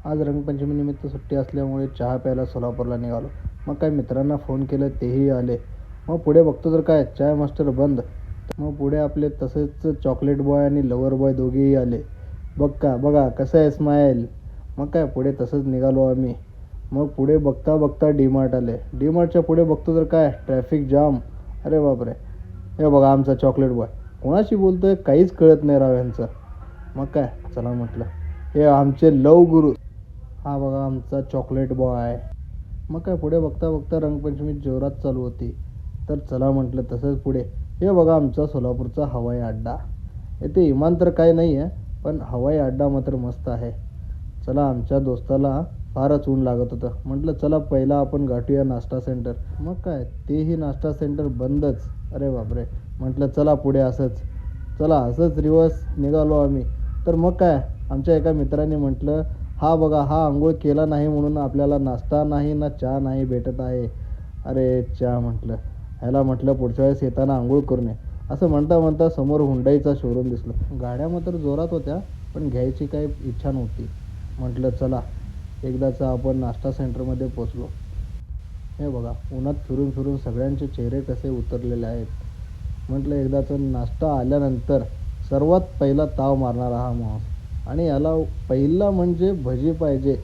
आज रंगपंचमीनिमित्त सुट्टी असल्यामुळे चहा प्यायला सोलापूरला निघालो. मग काय मित्रांना फोन केलं, तेही आले. मग पुढे बघतो तर काय, चाय मास्टर बंद. मग पुढे आपले तसेच चॉकलेट बॉय आणि लवर बॉय दोघेही आले. बघा कसं आहे स्माईल. मग काय पुढे तसंच निघालो आम्ही. मग पुढे बघता बघता डीमार्ट आले. डीमार्टच्या पुढे बघतो तर काय, ट्रॅफिक जाम. अरे बापरे. हे बघा आमचा चॉकलेट बॉय. कोणाशी बोलतोय काहीच कळत नाही राव यांचं. मग काय चला म्हटलं, हे आमचे लव गुरु. हा बघा आमचा चॉकलेट बॉय. मग काय पुढे बघता बघता रंगपंचमी जोरात चालू होती. तर चला म्हटलं तसंच पुढे. हे बघा आमचा सोलापूरचा हवाई अड्डा. येथे विमान तर काय नाही आहे, पण हवाई अड्डा मात्र मस्त आहे. चला आमच्या दोस्ताला फारच ऊन लागत होतं. म्हटलं चला पहिला आपण गाठूया नाश्ता सेंटर. मग काय तेही नाश्ता सेंटर बंदच. अरे बापरे. म्हटलं चला पुढे असंच. चला असंच रिवर्स निघालो आम्ही. तर मग काय आमच्या एका मित्राने म्हटलं, हा बघा हा आंघोळ केला नाही म्हणून आपल्याला नाश्ता नाही ना चहा नाही भेटत आहे. अरे चहा म्हटलं, ह्याला म्हटलं पुढच्या वेळेस येताना आंघोळ करून ये. असं म्हणता म्हणता समोर हुंडाईचा शोरूम दिसला. गाड्या मात्र जोरात होत्या, पण घ्यायची काही इच्छा नव्हती. म्हटलं चला एकदाचा आपण नाश्ता सेंटरमध्ये पोचलो. हे बघा उन्हात फिरून फिरून सगळ्यांचे चेहरे कसे उतरलेले आहेत. म्हटलं एकदाचा नाश्ता आल्यानंतर सर्वात पहिला ताव मारणारा हा माणूस. आणि याला पहिला म्हणजे भजी पाहिजे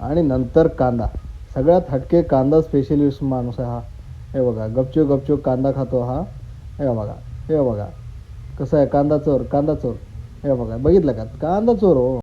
आणि नंतर कांदा. सगळ्यात हटके कांदा स्पेशलिस्ट माणूस आहे हा. हे बघा गपचूप गपचूप कांदा खातो हा. हे बघा कसं आहे, कांदा चोर कांदा चोर. हे बघा बघितलं का, कांदा चोर हो.